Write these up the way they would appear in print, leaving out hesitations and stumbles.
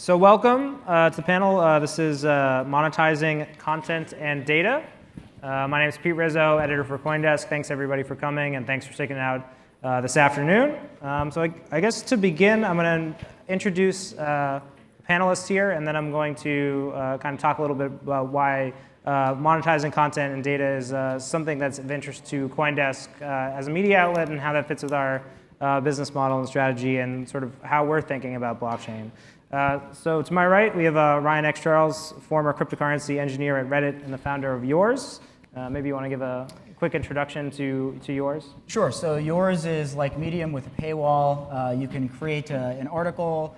So welcome to the panel. This is Monetizing Content and Data. My name is Pete Rizzo, editor for CoinDesk. Thanks everybody for coming, and thanks for sticking out this afternoon. I guess to begin, I'm going to introduce the panelists here, and then I'm going to kind of talk a little bit about why monetizing content and data is something that's of interest to CoinDesk as a media outlet, and how that fits with our business model and strategy, and sort of how we're thinking about blockchain. So to my right, we have Ryan X. Charles, former cryptocurrency engineer at Reddit and the founder of Yours. Maybe you want to give a quick introduction to Yours? Sure. So Yours is like Medium with a paywall. You can create an article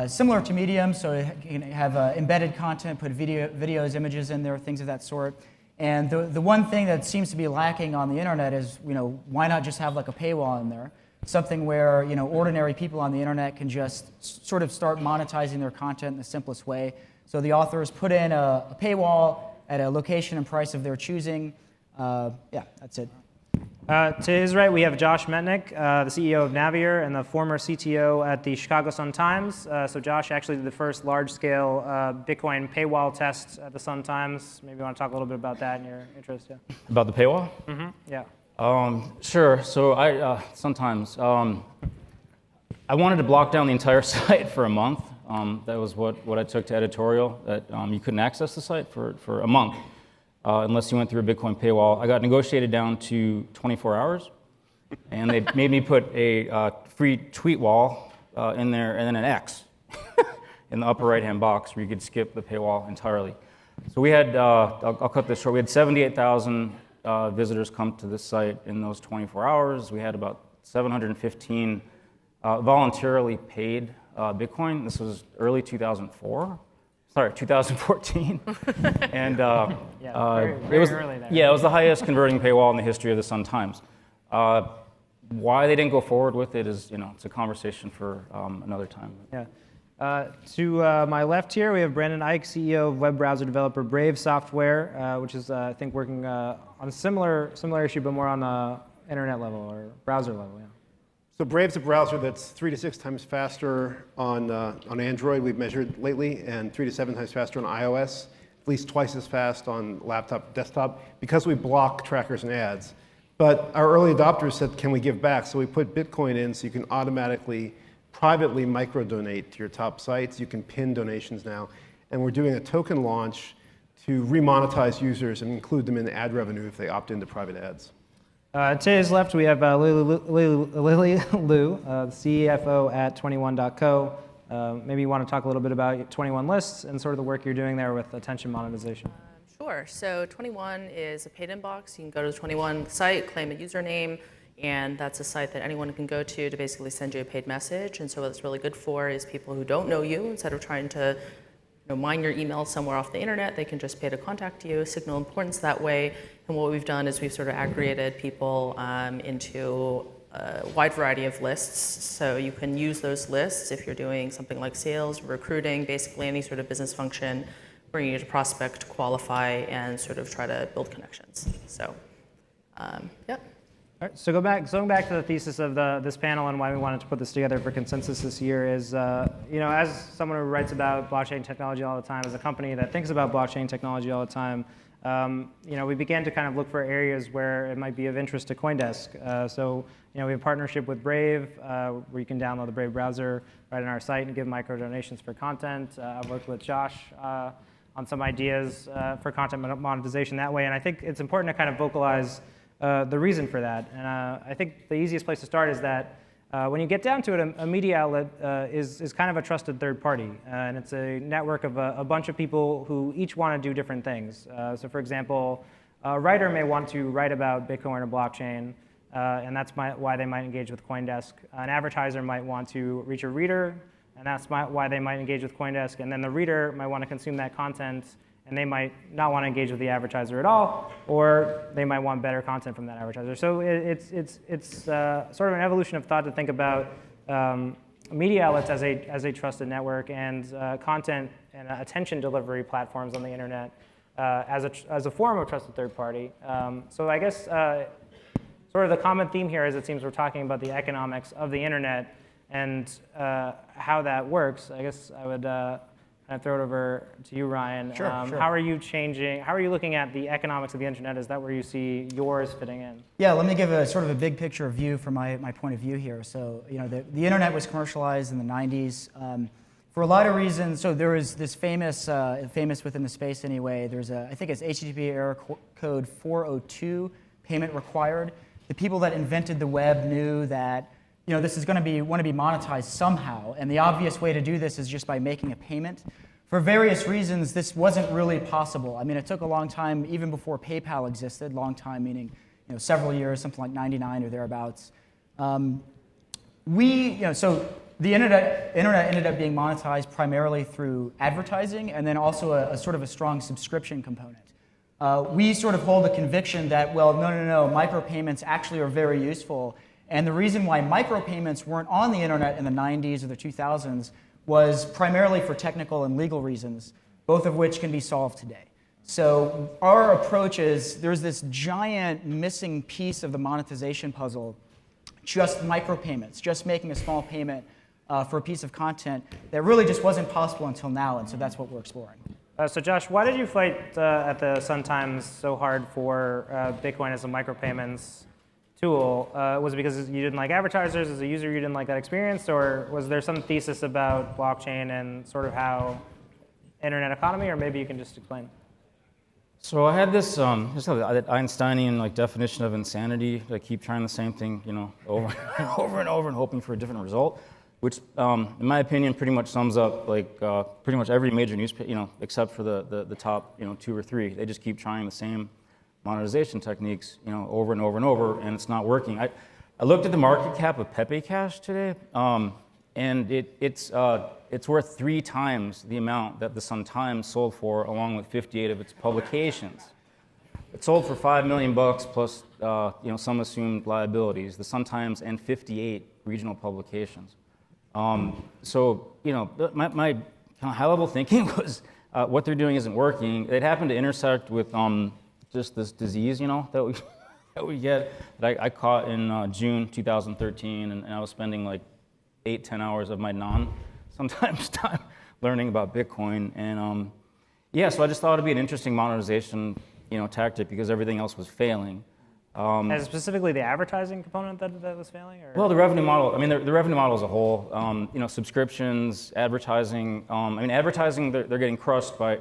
similar to Medium, so you can have embedded content, put videos, images in there, things of that sort. And the one thing that seems to be lacking on the internet is, why not just have like a paywall in there? Something where ordinary people on the internet can just sort of start monetizing their content in the simplest way. So the authors put in a paywall at a location and price of their choosing. Yeah, that's it. To his right, we have Josh Metnick, the CEO of Navier and the former CTO at the Chicago Sun-Times. So Josh actually did the first large-scale Bitcoin paywall test at the Sun-Times. Maybe you want to talk a little bit about that in your interest. Yeah. About the paywall? Mm-hmm. Yeah. Sure. So I sometimes I wanted to block down the entire site for a month. That was what I took to editorial, that you couldn't access the site for a month unless you went through a Bitcoin paywall. I got negotiated down to 24 hours, and they made me put a free tweet wall in there, and then an X in the upper right-hand box where you could skip the paywall entirely. So we had, I'll cut this short, we had 78,000 visitors come to this site in those 24 hours. We had about 715 voluntarily paid Bitcoin. This was early 2014. And very it was early there. Yeah, it was the highest converting paywall in the history of the Sun-Times. Why they didn't go forward with it is, it's a conversation for another time. Yeah. To my left here, we have Brandon Ike, CEO of web browser developer Brave Software, which is, I think, working on a similar issue, but more on the internet level or browser level. Yeah. So Brave's a browser that's 3 to 6 times faster on Android, we've measured lately, and 3 to 7 times faster on iOS, at least twice as fast on laptop, desktop, because we block trackers and ads. But our early adopters said, can we give back? So we put Bitcoin in so you can automatically privately micro-donate to your top sites. You can pin donations now. And we're doing a token launch to remonetize users and include them in the ad revenue if they opt into private ads. To his left, we have Lily Liu, the CFO at 21.co. Maybe you want to talk a little bit about 21 Lists and sort of the work you're doing there with attention monetization. Sure. So 21 is a paid inbox. You can go to the 21 site, claim a username, and that's a site that anyone can go to basically send you a paid message. And so what it's really good for is people who don't know you, instead of trying to mine your email somewhere off the internet, they can just pay to contact you, signal importance that way. And what we've done is we've sort of aggregated people into a wide variety of lists. So you can use those lists if you're doing something like sales, recruiting, basically any sort of business function, bringing you to prospect, qualify, and sort of try to build connections. So, yeah. All right, so going back to the thesis of this panel and why we wanted to put this together for consensus this year is, as someone who writes about blockchain technology all the time, as a company that thinks about blockchain technology all the time, we began to kind of look for areas where it might be of interest to CoinDesk. So, we have a partnership with Brave, where you can download the Brave browser right on our site and give micro donations for content. I've worked with Josh on some ideas for content monetization that way, and I think it's important to kind of vocalize the reason for that. And I think the easiest place to start is that when you get down to it, a media outlet is kind of a trusted third party. And it's a network of a bunch of people who each want to do different things. So for example, a writer may want to write about Bitcoin or blockchain, and that's why they might engage with CoinDesk. An advertiser might want to reach a reader, and that's why they might engage with CoinDesk. And then the reader might want to consume that content, and they might not want to engage with the advertiser at all, or they might want better content from that advertiser. So it's sort of an evolution of thought to think about media outlets as a trusted network, and content and attention delivery platforms on the internet as a form of trusted third party. So I guess sort of the common theme here is it seems we're talking about the economics of the internet and how that works. I guess I would kind of throw it over to you, Ryan. Sure. How are you changing? How are you looking at the economics of the internet? Is that where you see yours fitting in? Yeah, let me give a sort of a big picture view from my point of view here. So, the internet was commercialized in the 90s for a lot of reasons. So there was this famous within the space anyway. There's I think it's HTTP error code 402, payment required. The people that invented the web knew that this is want to be monetized somehow, and the obvious way to do this is just by making a payment. For various reasons, this wasn't really possible. I mean, it took a long time, even before PayPal existed. Long time meaning several years, something like 99 or thereabouts. So the internet ended up being monetized primarily through advertising, and then also a sort of a strong subscription component. We sort of hold the conviction that, well, no, micropayments actually are very useful. And the reason why micropayments weren't on the internet in the 90s or the 2000s was primarily for technical and legal reasons, both of which can be solved today. So our approach is there's this giant missing piece of the monetization puzzle, just micropayments, just making a small payment for a piece of content that really just wasn't possible until now, and so that's what we're exploring. So Josh, why did you fight at the Sun-Times so hard for Bitcoin as a micropayments tool? Was it because you didn't like advertisers? As a user, you didn't like that experience? Or was there some thesis about blockchain and sort of how internet economy? Or maybe you can just explain. So I had this that Einsteinian definition of insanity. I keep trying the same thing, over and over and over and hoping for a different result, which, in my opinion, pretty much sums up pretty much every major newspaper, except for the top, 2 or 3. They just keep trying the same monetization techniques, over and over and over, and it's not working. I looked at the market cap of Pepe Cash today, and it's worth 3 times the amount that the Sun-Times sold for, along with 58 of its publications. It sold for $5 million plus, some assumed liabilities. The Sun-Times and 58 regional publications. So, my kind of high-level thinking was what they're doing isn't working. It happened to intersect with just this disease, that we get, that I caught in June 2013, and I was spending 8-10 hours of my sometimes time learning about Bitcoin, and so I just thought it'd be an interesting monetization, tactic because everything else was failing. And specifically the advertising component that was failing? Or? Well, the revenue model. I mean, the revenue model as a whole. Subscriptions, advertising. Advertising. They're getting crushed by.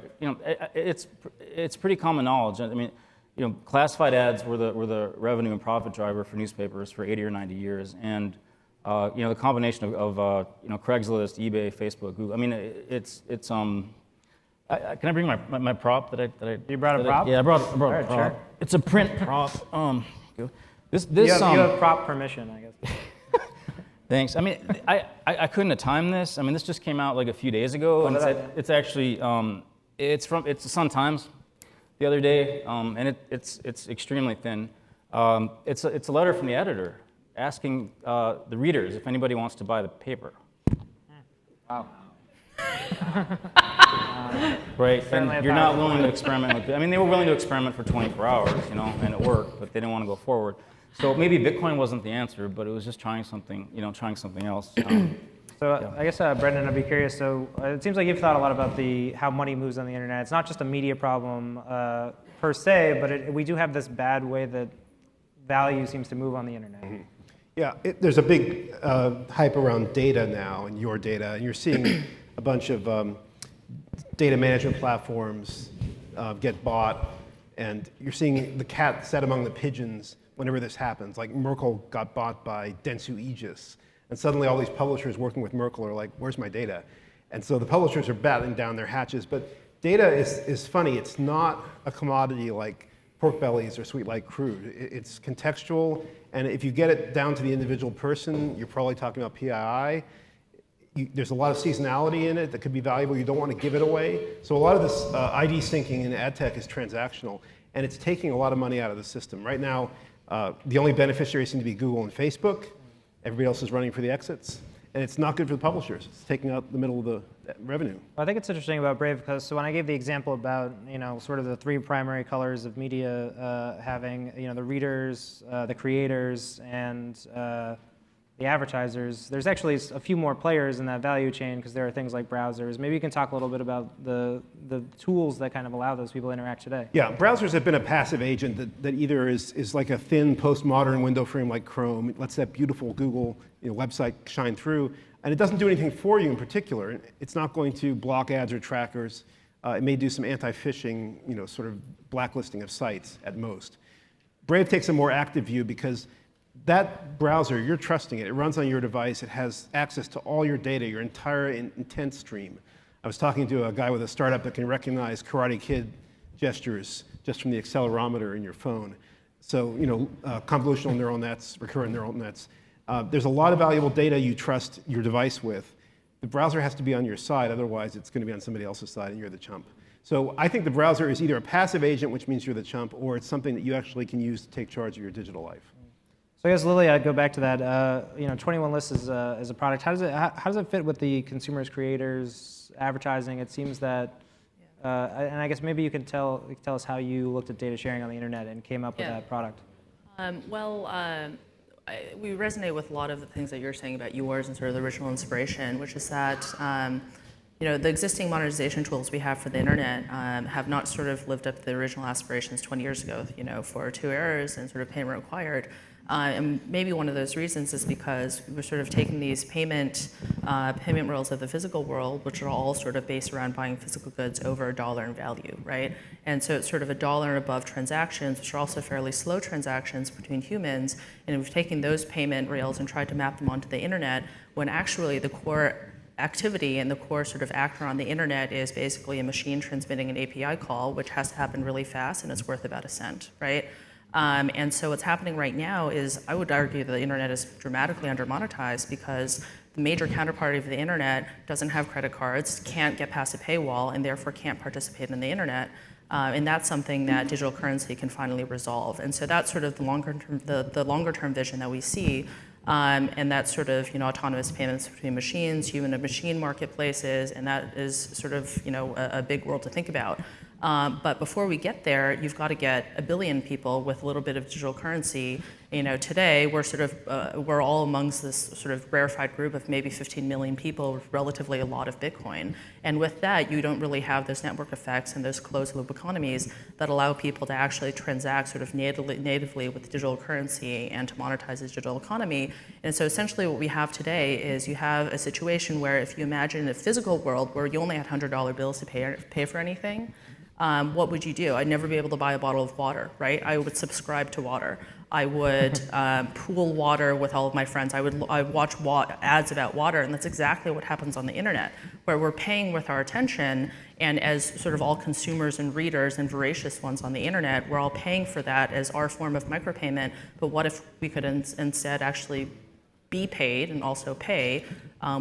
It's pretty common knowledge. I mean, classified ads were the revenue and profit driver for newspapers for 80 or 90 years, and the combination of Craigslist, eBay, Facebook, Google. I mean, it's. Can I bring my prop that I? You brought a prop? I brought a prop. Sure. It's a print prop. This you have prop permission, I guess. Thanks. I mean, I couldn't have timed this. I mean, this just came out a few days ago, and it's actually it's the Sun-Times the other day, and it's extremely thin. It's a letter from the editor asking the readers if anybody wants to buy the paper. Wow. Right, and you're not willing to experiment with it. I mean, they were willing to experiment for 24 hours, and it worked, but they didn't want to go forward. So maybe Bitcoin wasn't the answer, but it was just trying something else. So I guess, Brendan, I'd be curious. So it seems like you've thought a lot about how money moves on the internet. It's not just a media problem per se, but we do have this bad way that value seems to move on the internet. Mm-hmm. Yeah, there's a big hype around data now, and your data, and you're seeing a bunch of data management platforms get bought, and you're seeing the cat set among the pigeons whenever this happens. Like Merkle got bought by Dentsu Aegis, and suddenly all these publishers working with Merkle are like, where's my data? And so the publishers are battening down their hatches, but data is funny. It's not a commodity like pork bellies or sweet like crude. It's contextual, and if you get it down to the individual person, you're probably talking about PII. There's a lot of seasonality in it that could be valuable. You don't want to give it away. So a lot of this ID syncing in ad tech is transactional, and it's taking a lot of money out of the system. Right now, the only beneficiaries seem to be Google and Facebook. Everybody else is running for the exits, and it's not good for the publishers. It's taking out the middle of the revenue. I think it's interesting about Brave because when I gave the example about sort of the 3 primary colors of media having the readers, the creators, and the advertisers, there's actually a few more players in that value chain because there are things like browsers. Maybe you can talk a little bit about the tools that kind of allow those people to interact today. Yeah, browsers have been a passive agent that either is like a thin postmodern window frame like Chrome. It lets that beautiful Google website shine through, and it doesn't do anything for you in particular. It's not going to block ads or trackers. It may do some anti-phishing, sort of blacklisting of sites at most. Brave takes a more active view because that browser, you're trusting it. It runs on your device. It has access to all your data, your entire intent stream. I was talking to a guy with a startup that can recognize Karate Kid gestures just from the accelerometer in your phone. So, convolutional neural nets, recurrent neural nets. There's a lot of valuable data you trust your device with. The browser has to be on your side, otherwise it's going to be on somebody else's side and you're the chump. So I think the browser is either a passive agent, which means you're the chump, or it's something that you actually can use to take charge of your digital life. So I guess, Lily, I'd go back to that. 21 Lists is a product. How does it fit with the consumers, creators, advertising? It seems that, and I guess maybe you can tell us how you looked at data sharing on the internet and came up with that product. We resonate with a lot of the things that you're saying about yours and sort of the original inspiration, which is that the existing monetization tools we have for the internet have not sort of lived up to the original aspirations 20 years ago, for 2 errors and sort of payment required. And maybe one of those reasons is because we're sort of taking these payment rails of the physical world, which are all sort of based around buying physical goods over $1 in value, right? And so it's sort of $1 and above transactions, which are also fairly slow transactions between humans. And we've taken those payment rails and tried to map them onto the internet, when actually the core activity and the core sort of actor on the internet is basically a machine transmitting an API call, which has to happen really fast, and it's worth about a cent, right? And so what's happening right now is, I would argue that the internet is dramatically under-monetized because the major counterparty of the internet doesn't have credit cards, can't get past a paywall, and therefore can't participate in the internet. And that's something that digital currency can finally resolve. And so that's sort of the longer-term vision that we see. And that's sort of autonomous payments between machines, human-to-machine marketplaces, and that is sort of a big world to think about. But before we get there, you've got to get 1 billion people with a little bit of digital currency. Today we're all amongst this sort of rarefied group of maybe 15 million people with relatively a lot of Bitcoin. And with that, you don't really have those network effects and those closed-loop economies that allow people to actually transact sort of natively with digital currency and to monetize the digital economy. And so essentially what we have today is you have a situation where, if you imagine a physical world where you only had $100 bills to pay for anything, what would you do? I'd never be able to buy a bottle of water, right? I would subscribe to water. I would pool water with all of my friends. I would watch ads about water, and that's exactly what happens on the internet, where we're paying with our attention, and as sort of all consumers and readers and voracious ones on the internet, we're all paying for that as our form of micropayment. But what if we could instead actually be paid and also pay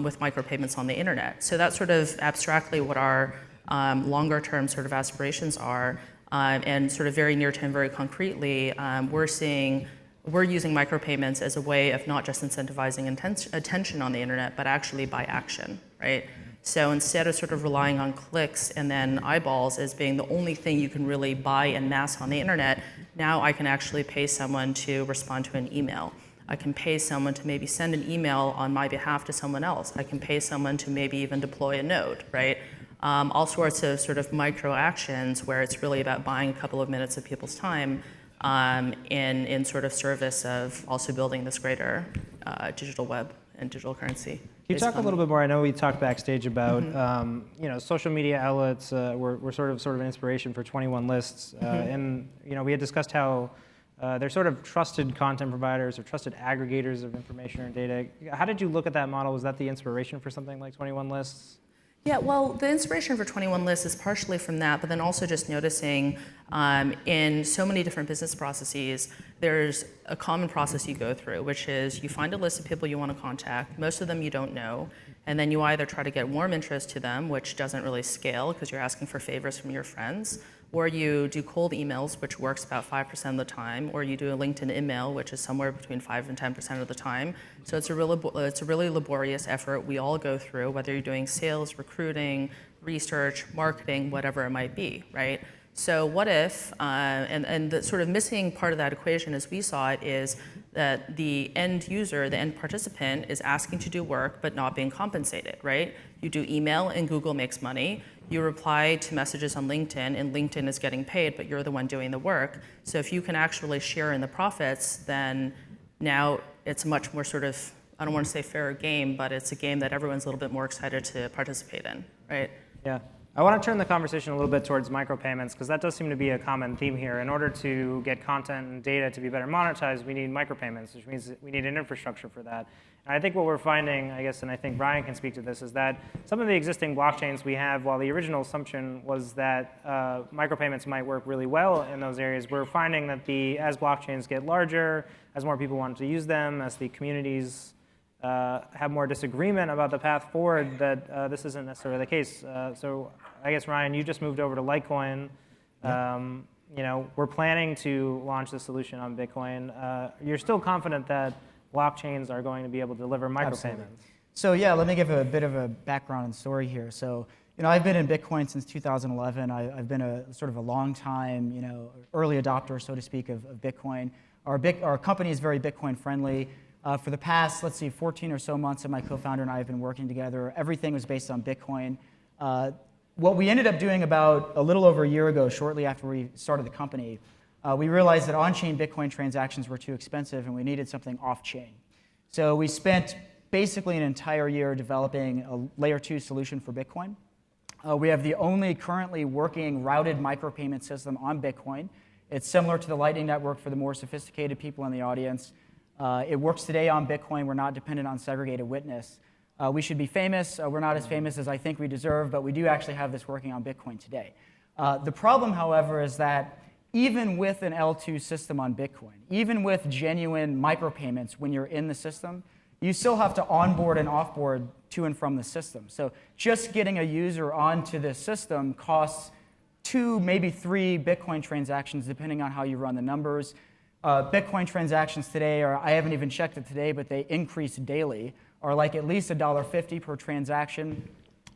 with micropayments on the internet? So that's sort of abstractly what our longer term sort of aspirations are, and sort of very near term, very concretely, we're using micropayments as a way of not just incentivizing attention on the internet, but actually by action, right? So instead of sort of relying on clicks and then eyeballs as being the only thing you can really buy en masse on the internet, now I can actually pay someone to respond to an email. I can pay someone to maybe send an email on my behalf to someone else. I can pay someone to maybe even deploy a node, right? All sorts of sort of micro actions where it's really about buying a couple of minutes of people's time in sort of service of also building this greater digital web and digital currency. Can you talk a little bit more? I know we talked backstage about social media outlets were sort of an inspiration for 21 Lists, and we had discussed how they're sort of trusted content providers or trusted aggregators of information or data. How did you look at that model? Was that the inspiration for something like 21 Lists? Yeah, well, the inspiration for 21 Lists is partially from that, but then also just noticing in so many different business processes, there's a common process you go through, which is you find a list of people you want to contact. Most of them you don't know, and then you either try to get warm interest to them, which doesn't really scale because you're asking for favors from your friends, or you do cold emails, which works about 5% of the time, or you do a LinkedIn email, which is somewhere between 5 and 10% of the time. So it's a really laborious effort we all go through, whether you're doing sales, recruiting, research, marketing, whatever it might be, right? So what if, and the sort of missing part of that equation as we saw it is that the end user, the end participant is asking to do work but not being compensated, right? You do email and Google makes money. You reply to messages on LinkedIn and LinkedIn is getting paid, but you're the one doing the work. So if you can actually share in the profits, then now it's much more sort of, I don't want to say fairer game, but it's a game that everyone's a little bit more excited to participate in, right? Yeah. I want to turn the conversation a little bit towards micropayments because that does seem to be a common theme here. In order to get content and data to be better monetized, we need micropayments, which means we need an infrastructure for that. And I think what we're finding, I guess, and I think Brian can speak to this, is that some of the existing blockchains we have, while the original assumption was that micropayments might work really well in those areas, we're finding that as blockchains get larger, as more people want to use them, as the communities have more disagreement about the path forward, that this isn't necessarily the case. So I guess, Ryan, you just moved over to Litecoin. We're planning to launch the solution on Bitcoin. You're still confident that blockchains are going to be able to deliver micropayments? Absolutely. So yeah, let me give a bit of a background and story here. So I've been in Bitcoin since 2011. I've been a sort of a long time, early adopter, so to speak, of Bitcoin. Our company is very Bitcoin friendly. For the past, 14 or so months that my co-founder and I have been working together, everything was based on Bitcoin. What we ended up doing about a little over a year ago, shortly after we started the company, we realized that on-chain Bitcoin transactions were too expensive and we needed something off-chain. So we spent basically an entire year developing a layer 2 solution for Bitcoin. We have the only currently working routed micropayment system on Bitcoin. It's similar to the Lightning Network for the more sophisticated people in the audience. It works today on Bitcoin. We're not dependent on segregated witness. We should be famous. We're not as famous as I think we deserve, but we do actually have this working on Bitcoin today. The problem, however, is that even with an L2 system on Bitcoin, even with genuine micropayments when you're in the system, you still have to onboard and offboard to and from the system. So just getting a user onto the system costs 2, maybe 3 Bitcoin transactions, depending on how you run the numbers. Bitcoin transactions today, I haven't even checked it today, but they increase daily, are like at least $1.50 per transaction.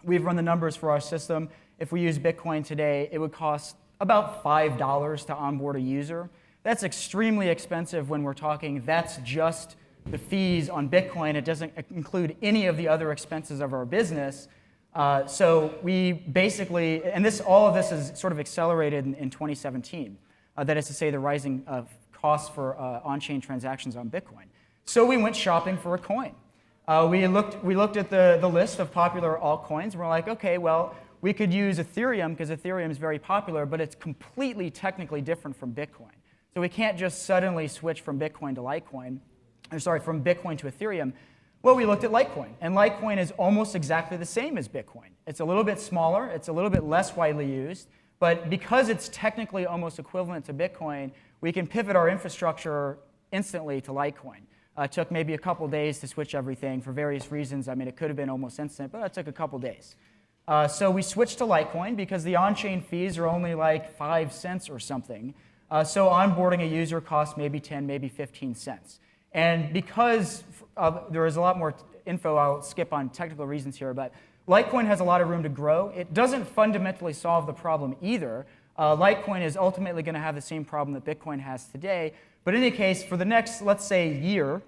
We've run the numbers for our system. If we use Bitcoin today, it would cost about $5 to onboard a user. That's extremely expensive when we're talking, that's just the fees on Bitcoin. It doesn't include any of the other expenses of our business. So we basically, and all of this is sort of accelerated in 2017. That is to say, the rising costs for on-chain transactions on Bitcoin. So we went shopping for a coin. We looked at the list of popular altcoins, and we're like, okay, well, we could use Ethereum because Ethereum is very popular, but it's completely technically different from Bitcoin. So we can't just suddenly switch from Bitcoin to Litecoin, from Bitcoin to Ethereum. Well, we looked at Litecoin, and Litecoin is almost exactly the same as Bitcoin. It's a little bit smaller, it's a little bit less widely used, but because it's technically almost equivalent to Bitcoin, we can pivot our infrastructure instantly to Litecoin. It took maybe a couple days to switch everything for various reasons. I mean, it could have been almost instant, but it took a couple days. So we switched to Litecoin because the on-chain fees are only like 5 cents or something. So onboarding a user costs maybe 10, maybe 15 cents. And because there is a lot more info, I'll skip on technical reasons here, but Litecoin has a lot of room to grow. It doesn't fundamentally solve the problem either. Litecoin is ultimately going to have the same problem that Bitcoin has today. But in any case, for the next, let's say, year,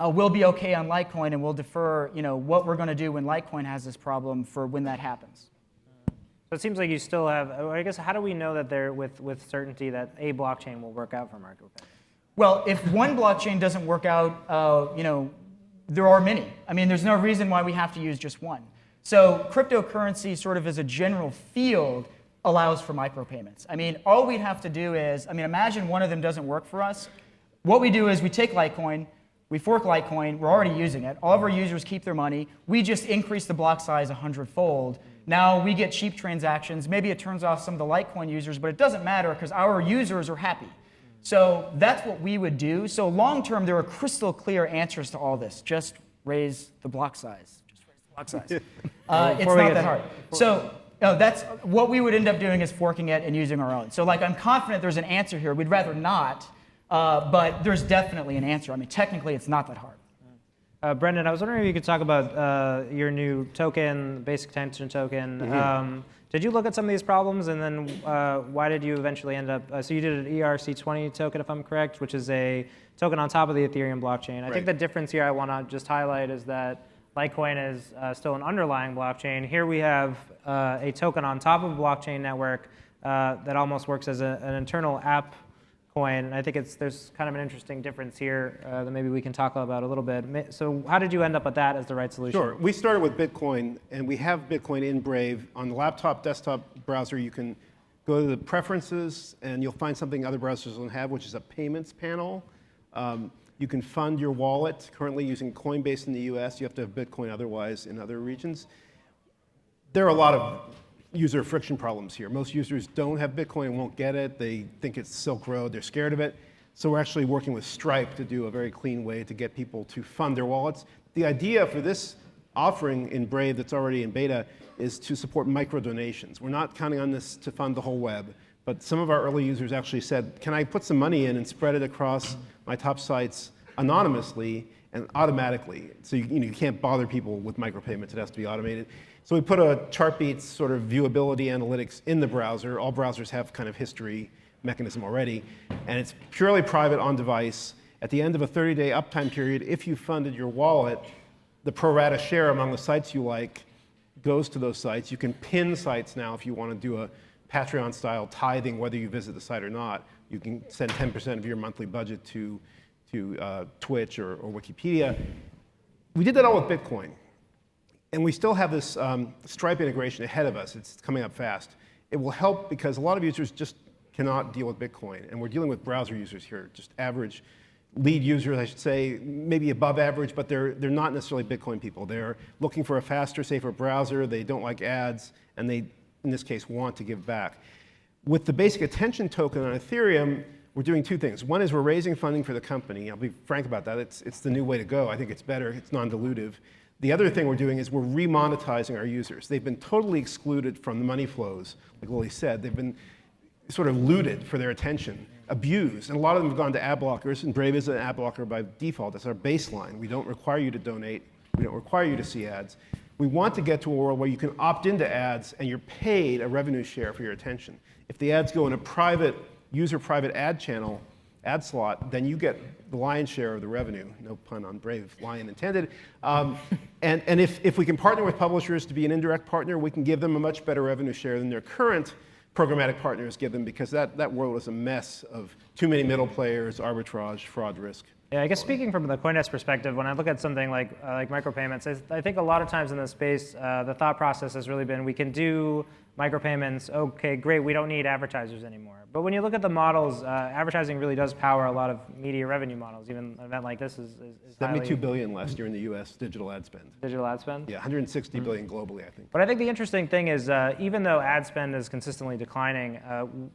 we'll be okay on Litecoin, and we'll defer what we're going to do when Litecoin has this problem for when that happens. So it seems like you still have, I guess, how do we know that with certainty that a blockchain will work out for micropayments? Well, if one blockchain doesn't work out, there are many. I mean, there's no reason why we have to use just one. So cryptocurrency, sort of as a general field, allows for micropayments. I mean, all we'd have to do is, imagine one of them doesn't work for us. What we do is we take Litecoin, we fork Litecoin, we're already using it. All of our users keep their money. We just increase the block size 100-fold. Now we get cheap transactions. Maybe it turns off some of the Litecoin users, but it doesn't matter because our users are happy. So that's what we would do. So long term, there are crystal clear answers to all this. Just raise the block size. Just raise the block size. It's not that hard. So that's what we would end up doing is forking it and using our own. So I'm confident there's an answer here. We'd rather not, but there's definitely an answer. I mean, technically, it's not that hard. Brendan, I was wondering if you could talk about your new token, basic attention token. Did you look at some of these problems, and then why did you eventually end up? So you did an ERC20 token, if I'm correct, which is a token on top of the Ethereum blockchain. I think the difference here I want to just highlight is that Litecoin is still an underlying blockchain. Here we have a token on top of a blockchain network that almost works as an internal app coin. And I think there's kind of an interesting difference here that maybe we can talk about a little bit. So how did you end up with that as the right solution? Sure. We started with Bitcoin, and we have Bitcoin in Brave. On the laptop, desktop browser, you can go to the preferences, and you'll find something other browsers don't have, which is a payments panel. You can fund your wallet, currently using Coinbase in the US. You have to have Bitcoin otherwise in other regions. There are a lot of user friction problems here. Most users don't have Bitcoin and won't get it. They think it's Silk Road. They're scared of it. So we're actually working with Stripe to do a very clean way to get people to fund their wallets. The idea for this offering in Brave that's already in beta is to support micro donations. We're not counting on this to fund the whole web, but some of our early users actually said, can I put some money in and spread it across my top sites anonymously and automatically? So you can't bother people with micropayments. It has to be automated. So we put a Chartbeats sort of viewability analytics in the browser. All browsers have kind of history mechanism already. And it's purely private on device. At the end of a 30-day uptime period, if you funded your wallet, the pro rata share among the sites you like goes to those sites. You can pin sites now if you want to do a Patreon-style tithing, whether you visit the site or not. You can send 10% of your monthly budget to Twitch or Wikipedia. We did that all with Bitcoin. And we still have this Stripe integration ahead of us. It's coming up fast. It will help because a lot of users just cannot deal with Bitcoin. And we're dealing with browser users here, just average lead users, I should say, maybe above average, but they're not necessarily Bitcoin people. They're looking for a faster, safer browser. They don't like ads, and they, in this case, want to give back. With the basic attention token on Ethereum, we're doing two things. One is we're raising funding for the company. I'll be frank about that. It's the new way to go. I think it's better. It's non-dilutive. The other thing we're doing is we're remonetizing our users. They've been totally excluded from the money flows, like Lily said. They've been sort of looted for their attention, abused. And a lot of them have gone to ad blockers, and Brave is an ad blocker by default. That's our baseline. We don't require you to donate. We don't require you to see ads. We want to get to a world where you can opt into ads and you're paid a revenue share for your attention. If the ads go in a private user private ad channel, ad slot, then you get the lion's share of the revenue. No pun on Brave, lion intended. And if we can partner with publishers to be an indirect partner, we can give them a much better revenue share than their current programmatic partners give them, because that world is a mess of too many middle players, arbitrage, fraud risk. Yeah, I guess speaking from the CoinDesk perspective, when I look at something like micropayments, I think a lot of times in this space, the thought process has really been, we can do micropayments, okay, great, we don't need advertisers anymore. But when you look at the models, advertising really does power a lot of media revenue models. Even an event like this is 72 billion last year in the US digital ad spend. Digital ad spend? Yeah, 160 billion globally, I think. But I think the interesting thing is, even though ad spend is consistently declining,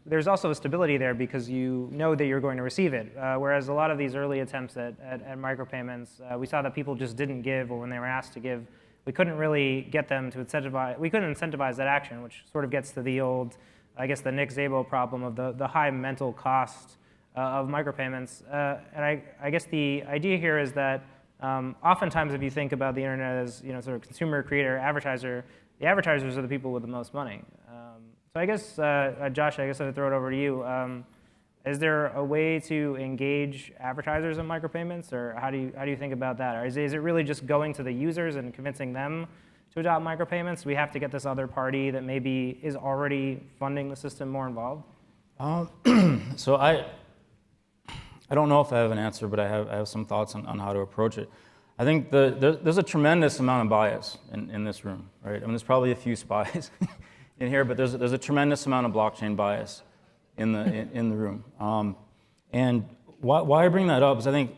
there's also a stability there because you know that you're going to receive it. Whereas a lot of these early attempts at micropayments, we saw that people just didn't give, or when they were asked to give, we couldn't really get them to incentivize. We couldn't incentivize that action, which sort of gets to the old, I guess, the Nick Szabo problem of the high mental cost of micropayments. And I guess the idea here is that oftentimes, if you think about the internet as sort of consumer, creator, advertiser, the advertisers are the people with the most money. So I guess, Josh, I guess I would throw it over to you. Is there a way to engage advertisers in micropayments, or how do you think about that? Or is it really just going to the users and convincing them to adopt micropayments? We have to get this other party that maybe is already funding the system more involved? So I don't know if I have an answer, but I have some thoughts on how to approach it. I think there's a tremendous amount of bias in this room, right? I mean, there's probably a few spies in here, but there's a tremendous amount of blockchain bias in the room. And why I bring that up is I think,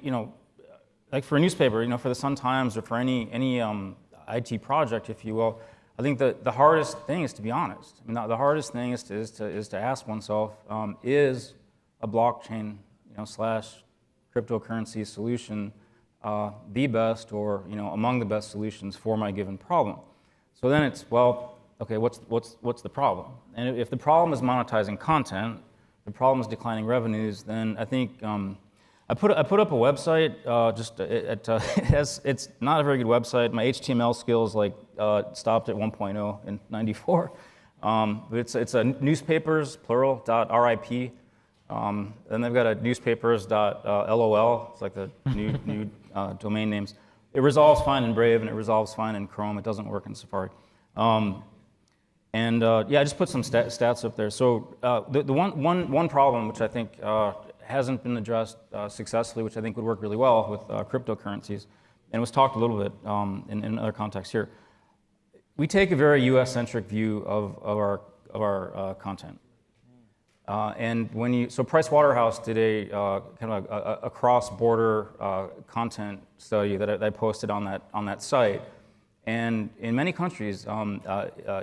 like for a newspaper, for the Sun-Times or for any IT project, if you will, I think the hardest thing is to be honest. I mean, the hardest thing is to ask oneself, is a blockchain, slash cryptocurrency solution the best, or among the best solutions for my given problem? So then it's, well, okay, what's the problem? And if the problem is monetizing content, the problem is declining revenues, then I think I put up a website. It's not a very good website. My HTML skills stopped at 1.0 in '94. But it's a newspapers plural .rip. Then they've got a newspapers.lol. It's like the new domain names. It resolves fine in Brave and it resolves fine in Chrome. It doesn't work in Safari. I just put some stats up there. So the one problem which I think hasn't been addressed successfully, which I think would work really well with cryptocurrencies, and was talked a little bit in other contexts here. We take a very U.S.-centric view of our content. So Price Waterhouse did a kind of a cross-border content study that I posted on that site, and in many countries,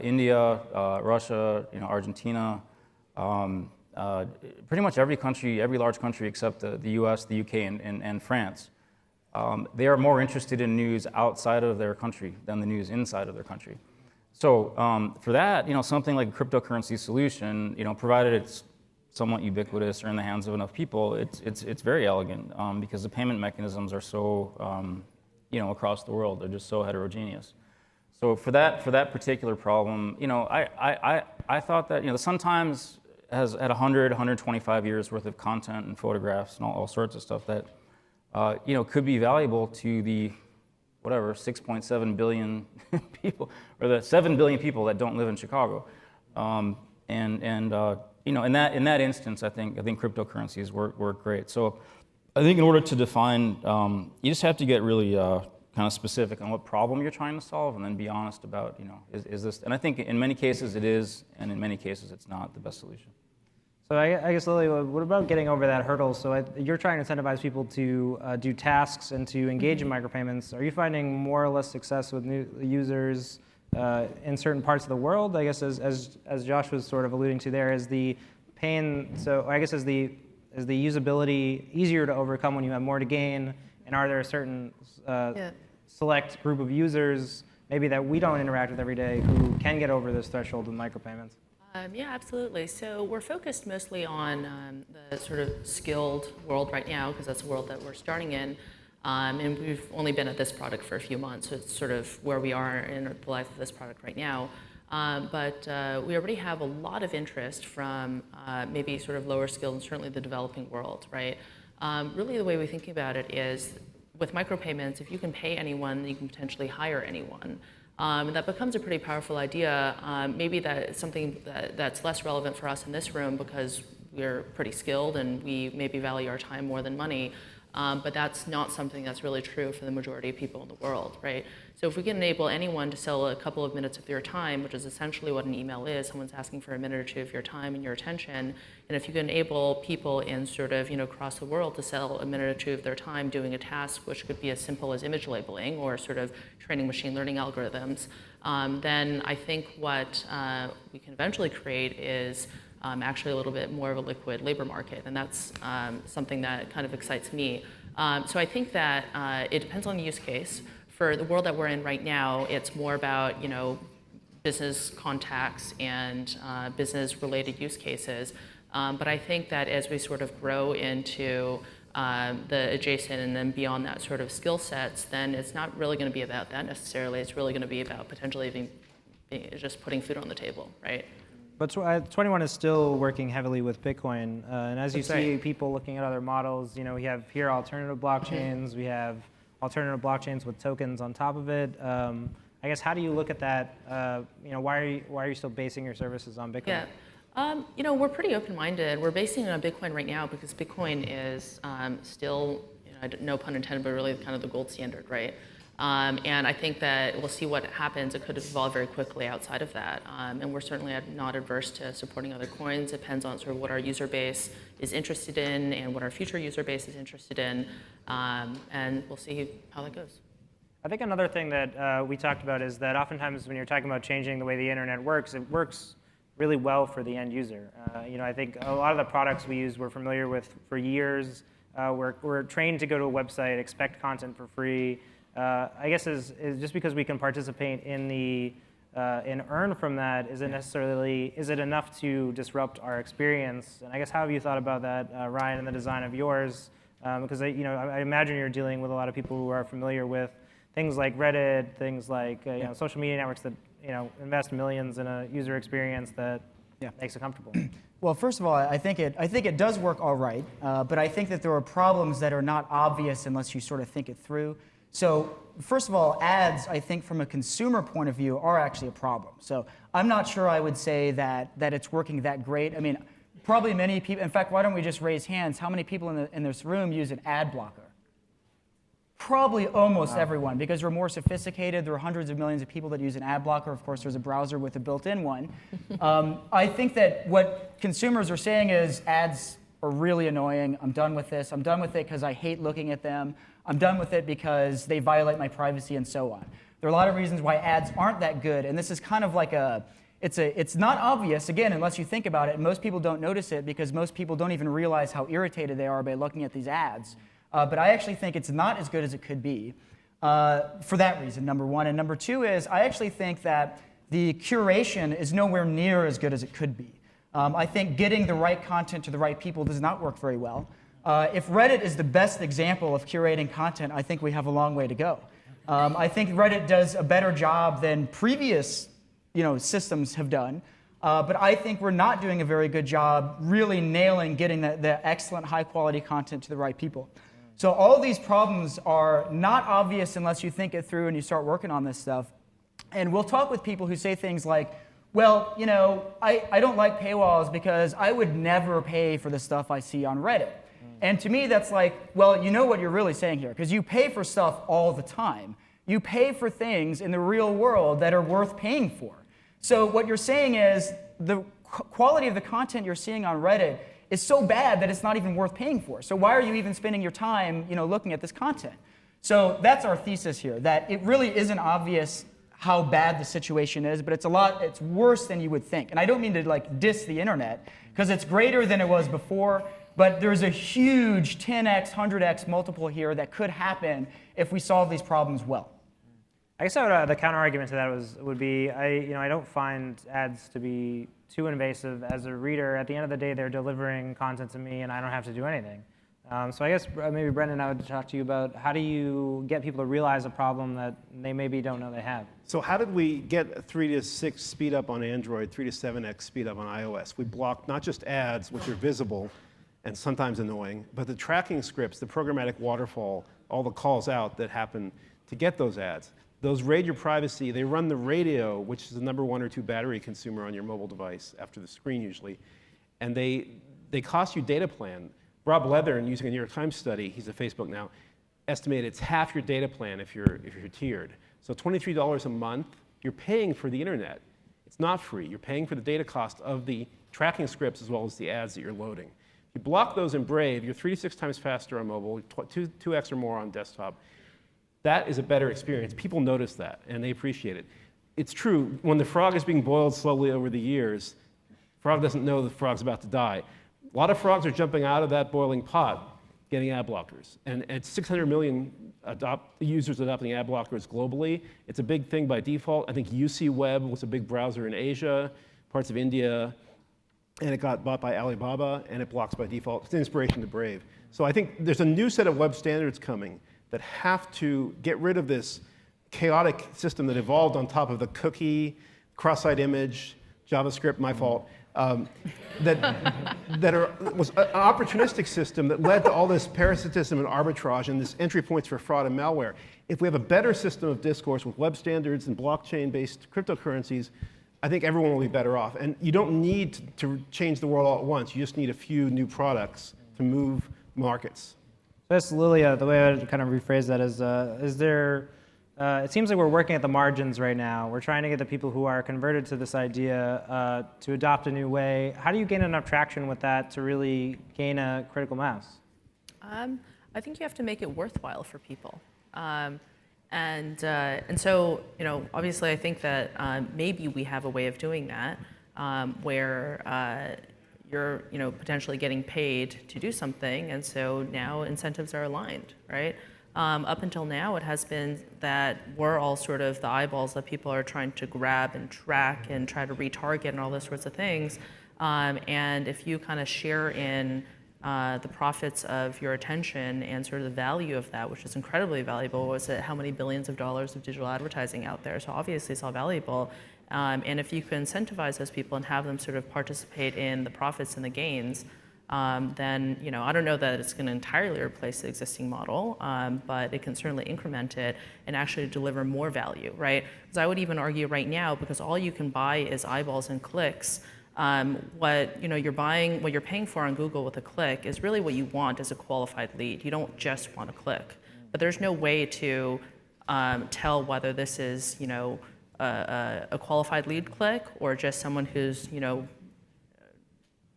India, Russia, Argentina, pretty much every country, every large country except the U.S., the U.K., and France, they are more interested in news outside of their country than the news inside of their country. So for that, something like a cryptocurrency solution, provided it's somewhat ubiquitous or in the hands of enough people, it's very elegant because the payment mechanisms are so across the world. They're just so heterogeneous. So for that particular problem, I thought that the Sun Times has had 125 years worth of content and photographs and all sorts of stuff that could be valuable to the 6.7 billion people, or the 7 billion people that don't live in Chicago. In that instance, I think cryptocurrencies work great. So I think in order to define, you just have to get really kind of specific on what problem you're trying to solve, and then be honest about, is this? And I think in many cases it is, and in many cases it's not the best solution. So I guess, Lily, what about getting over that hurdle? So you're trying to incentivize people to do tasks and to engage in micropayments. Are you finding more or less success with new users in certain parts of the world? I guess as Josh was sort of alluding to there, is the pain, so I guess is the usability easier to overcome when you have more to gain? And are there a certain select group of users maybe that we don't interact with every day who can get over this threshold with micropayments? Yeah, absolutely. So we're focused mostly on the sort of skilled world right now, because that's the world that we're starting in. And we've only been at this product for a few months, so it's sort of where we are in the life of this product right now. But we already have a lot of interest from maybe sort of lower skilled and certainly the developing world, right? Really the way we're thinking about it is with micropayments, if you can pay anyone, you can potentially hire anyone. And that becomes a pretty powerful idea. Maybe that's something that's less relevant for us in this room because we're pretty skilled and we maybe value our time more than money. But that's not something that's really true for the majority of people in the world, right? So if we can enable anyone to sell a couple of minutes of their time, which is essentially what an email is, someone's asking for a minute or two of your time and your attention, and if you can enable people in sort of, across the world to sell a minute or two of their time doing a task, which could be as simple as image labeling or sort of training machine learning algorithms, then I think what we can eventually create is actually a little bit more of a liquid labor market, and that's something that kind of excites me. So I think that it depends on the use case. For the world that we're in right now, it's more about business contacts and business-related use cases. But I think that as we sort of grow into the adjacent and then beyond that sort of skill sets, then it's not really going to be about that necessarily. It's really going to be about potentially just putting food on the table, right? But 21 is still working heavily with Bitcoin. And as you see people looking at other models, we have here alternative blockchains. We have alternative blockchains with tokens on top of it. I guess, how do you look at that? Why are you still basing your services on Bitcoin? Yeah. We're pretty open-minded. We're basing it on Bitcoin right now because Bitcoin is still, no pun intended, but really kind of the gold standard, right? And I think that we'll see what happens. It could evolve very quickly outside of that. And we're certainly not adverse to supporting other coins. It depends on sort of what our user base is interested in and what our future user base is interested in. And we'll see how that goes. I think another thing that we talked about is that oftentimes when you're talking about changing the way the internet works, it works really well for the end user. I think a lot of the products we use we're familiar with for years. We're trained to go to a website, expect content for free. I guess is just because we can participate in and earn from that, is it enough to disrupt our experience? And I guess, how have you thought about that, Ryan, in the design of yours? Because I imagine you're dealing with a lot of people who are familiar with things like Reddit, things like social media networks that invest millions in a user experience that makes it comfortable. Well, first of all, I think it does work all right, but I think that there are problems that are not obvious unless you sort of think it through. So first of all, ads, I think from a consumer point of view, are actually a problem. So I'm not sure I would say that it's working that great. I mean, probably many people, in fact, why don't we just raise hands? How many people in this room use an ad blocker? Probably almost everyone, because we're more sophisticated. There are hundreds of millions of people that use an ad blocker. Of course, there's a browser with a built-in one. I think that what consumers are saying is ads are really annoying. I'm done with this. I'm done with it because I hate looking at them. I'm done with it because they violate my privacy and so on. There are a lot of reasons why ads aren't that good, and this is kind of like it's not obvious, again, unless you think about it, and most people don't notice it because most people don't even realize how irritated they are by looking at these ads. But I actually think it's not as good as it could be for that reason, number one. And number two is I actually think that the curation is nowhere near as good as it could be. I think getting the right content to the right people does not work very well. If Reddit is the best example of curating content, I think we have a long way to go. I think Reddit does a better job than previous systems have done. But I think we're not doing a very good job really nailing getting the excellent high-quality content to the right people. So all of these problems are not obvious unless you think it through and you start working on this stuff. And we'll talk with people who say things like, well, I don't like paywalls because I would never pay for the stuff I see on Reddit. And to me, that's like, well, you know what you're really saying here, because you pay for stuff all the time. You pay for things in the real world that are worth paying for. So what you're saying is the quality of the content you're seeing on Reddit is so bad that it's not even worth paying for. So why are you even spending your time looking at this content? So that's our thesis here, that it really isn't obvious how bad the situation is, but it's worse than you would think. And I don't mean to diss the internet, because it's greater than it was before, but there's a huge 10x, 100x multiple here that could happen if we solve these problems well. I guess the counter argument to that would be I don't find ads to be too invasive as a reader. At the end of the day, they're delivering content to me, and I don't have to do anything. So I guess maybe Brendan, I would talk to you about how do you get people to realize a problem that they maybe don't know they have. So how did we get 3 to 6 speed up on Android, 3 to 7x speed up on iOS? We blocked not just ads, which are visible and sometimes annoying, but the tracking scripts, the programmatic waterfall, all the calls out that happen to get those ads. Those raid your privacy. They run the radio, which is the number 1 or 2 battery consumer on your mobile device after the screen usually, and they cost you data plan. Rob Leather, using a New York Times study, he's at Facebook now, estimated it's half your data plan if you're tiered. So $23 a month, you're paying for the internet. It's not free. You're paying for the data cost of the tracking scripts as well as the ads that you're loading. If you block those in Brave, you're 3 to 6 times faster on mobile, 2x or more on desktop. That is a better experience. People notice that, and they appreciate it. It's true, when the frog is being boiled slowly over the years, frog doesn't know the frog's about to die. A lot of frogs are jumping out of that boiling pot, getting ad blockers. And it's 600 million users adopting ad blockers globally. It's a big thing by default. I think UC Web was a big browser in Asia, parts of India, and it got bought by Alibaba, and it blocks by default. It's an inspiration to Brave. So I think there's a new set of web standards coming that have to get rid of this chaotic system that evolved on top of the cookie, cross-site image, JavaScript, my fault, was an opportunistic system that led to all this parasitism and arbitrage and this entry points for fraud and malware. If we have a better system of discourse with web standards and blockchain-based cryptocurrencies, I think everyone will be better off. And you don't need to change the world all at once. You just need a few new products to move markets. That's Lilia, the way I would kind of rephrase that is there, it seems like we're working at the margins right now. We're trying to get the people who are converted to this idea to adopt a new way. How do you gain enough traction with that to really gain a critical mass? I think you have to make it worthwhile for people. And so, obviously I think that maybe we have a way of doing that where you're potentially getting paid to do something, and so now incentives are aligned, right? Up until now, it has been that we're all sort of the eyeballs that people are trying to grab and track and try to retarget and all those sorts of things. And if you kind of share in the profits of your attention and sort of the value of that, which is incredibly valuable, was it how many billions of dollars of digital advertising out there. So obviously it's all valuable. And if you can incentivize those people and have them sort of participate in the profits and the gains, then I don't know that it's going to entirely replace the existing model, but it can certainly increment it and actually deliver more value, right? Because I would even argue right now, because all you can buy is eyeballs and clicks, what you're buying, what you're paying for on Google with a click is really what you want as a qualified lead. You don't just want a click, but there's no way to tell whether this is a qualified lead click or just someone who's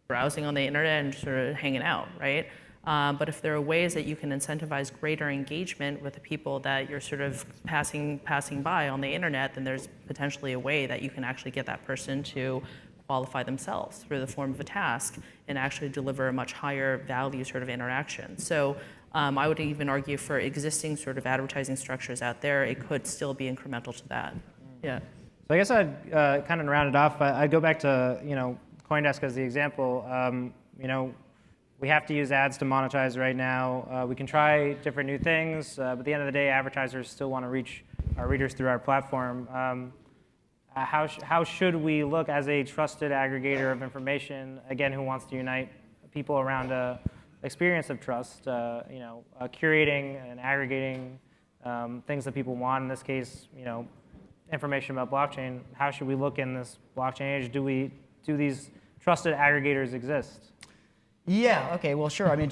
browsing on the internet and sort of hanging out, right? But if there are ways that you can incentivize greater engagement with the people that you're sort of passing by on the internet, then there's potentially a way that you can actually get that person to qualify themselves through the form of a task and actually deliver a much higher value sort of interaction. So I would even argue for existing sort of advertising structures out there, it could still be incremental to that. Yeah. So I guess I'd kind of round it off. I'd go back to CoinDesk as the example. We have to use ads to monetize right now. We can try different new things, but at the end of the day, advertisers still want to reach our readers through our platform. How should we look as a trusted aggregator of information, again, who wants to unite people around a experience of trust, curating and aggregating things that people want, in this case, information about blockchain. How should we look in this blockchain age? Do these trusted aggregators exist? Yeah. Okay. Well, sure. I mean,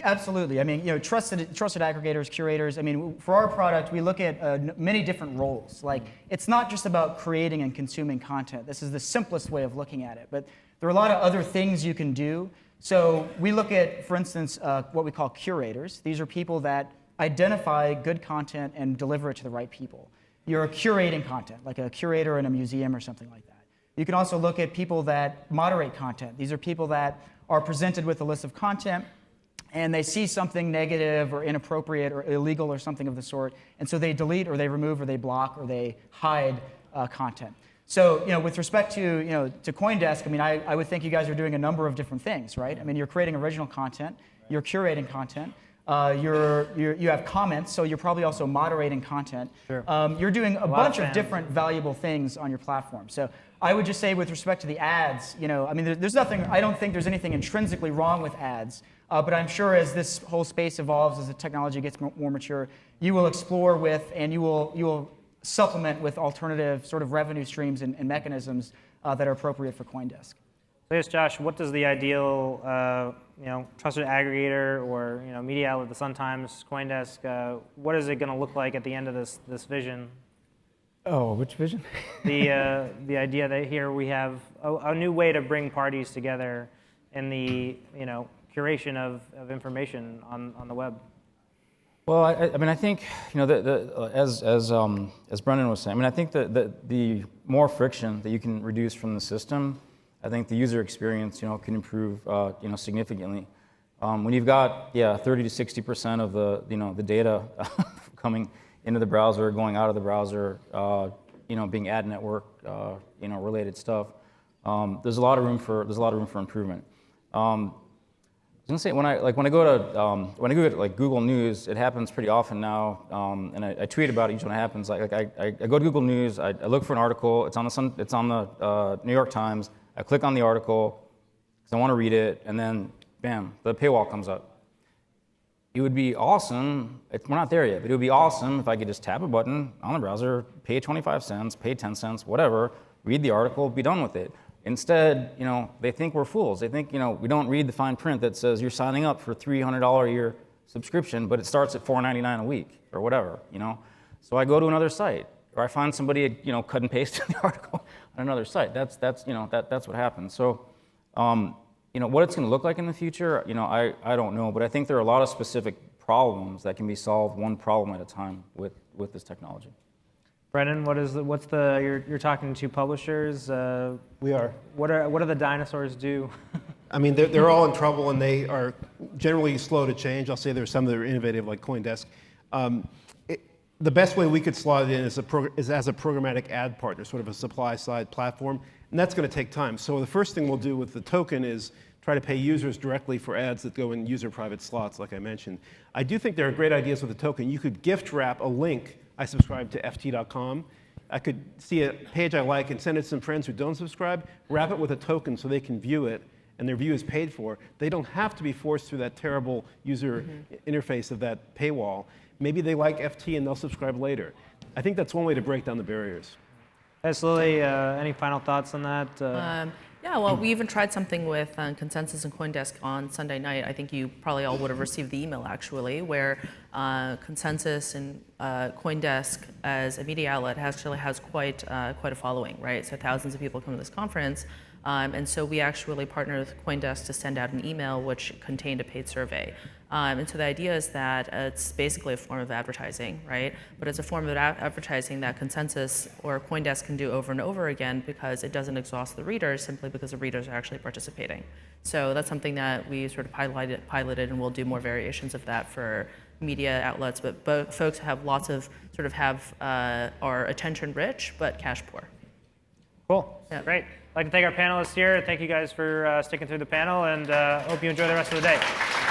absolutely. I mean, trusted aggregators, curators. I mean, for our product, we look at many different roles. Like, it's not just about creating and consuming content. This is the simplest way of looking at it. But there are a lot of other things you can do. So we look at, for instance, what we call curators. These are people that identify good content and deliver it to the right people. You're curating content, like a curator in a museum or something like that. You can also look at people that moderate content. These are people that are presented with a list of content, and they see something negative or inappropriate or illegal or something of the sort, and so they delete or they remove or they block or they hide content. So, with respect to CoinDesk, I mean, I would think you guys are doing a number of different things, right? I mean, you're creating original content, you're curating content, you have comments, so you're probably also moderating content. Sure. You're doing a bunch of different valuable things on your platform. So I would just say with respect to the ads, I mean, there's nothing, I don't think there's anything intrinsically wrong with ads, but I'm sure as this whole space evolves, as the technology gets more mature, you will explore with and you will supplement with alternative sort of revenue streams and mechanisms that are appropriate for CoinDesk. So yes, Josh, what does the ideal trusted aggregator or media outlet, the Sun-Times, CoinDesk, what is it going to look like at the end of this vision? Oh, which vision? The idea that here we have a new way to bring parties together in the curation of information on the web. Well, I mean, I think as Brendan was saying, I mean, I think that the more friction that you can reduce from the system, I think the user experience can improve significantly. When you've got 30 to 60% of the data coming into the browser, going out of the browser, being ad network related stuff, there's a lot of room for improvement. I was gonna say when I go to like Google News, it happens pretty often now, and I tweet about it each time it happens. Like I go to Google News, I look for an article. It's on the New York Times. I click on the article because I want to read it, and then bam, the paywall comes up. It would be awesome. We're not there yet, but it would be awesome if I could just tap a button on the browser, pay 25 cents, pay 10 cents, whatever, read the article, be done with it. Instead, they think we're fools. They think, we don't read the fine print that says you're signing up for $300 a year subscription, but it starts at $4.99 a week or whatever, So I go to another site, or I find somebody, cut and paste the article on another site. That's what happens. So, what it's going to look like in the future, I don't know, but I think there are a lot of specific problems that can be solved one problem at a time with this technology. Brendan, you're talking to publishers. We are. What do the dinosaurs do? I mean, they're all in trouble, and they are generally slow to change. I'll say there's some that are innovative, like CoinDesk. The best way we could slot it in is as a programmatic ad partner, sort of a supply-side platform, and that's going to take time. So the first thing we'll do with the token is try to pay users directly for ads that go in user private slots, like I mentioned. I do think there are great ideas with the token. You could gift wrap a link. I subscribe to ft.com. I could see a page I like and send it to some friends who don't subscribe, wrap it with a token so they can view it, and their view is paid for. They don't have to be forced through that terrible user interface of that paywall. Maybe they like FT and they'll subscribe later. I think that's one way to break down the barriers. Lily, any final thoughts on that? Yeah, well, we even tried something with Consensus and CoinDesk on Sunday night. I think you probably all would have received the email, actually, where Consensus and CoinDesk as a media outlet actually has quite a following, right? So thousands of people come to this conference. And so we actually partnered with CoinDesk to send out an email which contained a paid survey. And so the idea is that it's basically a form of advertising, right? But it's a form of advertising that Consensus or CoinDesk can do over and over again because it doesn't exhaust the readers simply because the readers are actually participating. So that's something that we sort of piloted and we'll do more variations of that for media outlets. But folks have lots of are attention rich but cash poor. Cool. Yeah. Great. I'd like to thank our panelists here. Thank you guys for sticking through the panel, and hope you enjoy the rest of the day.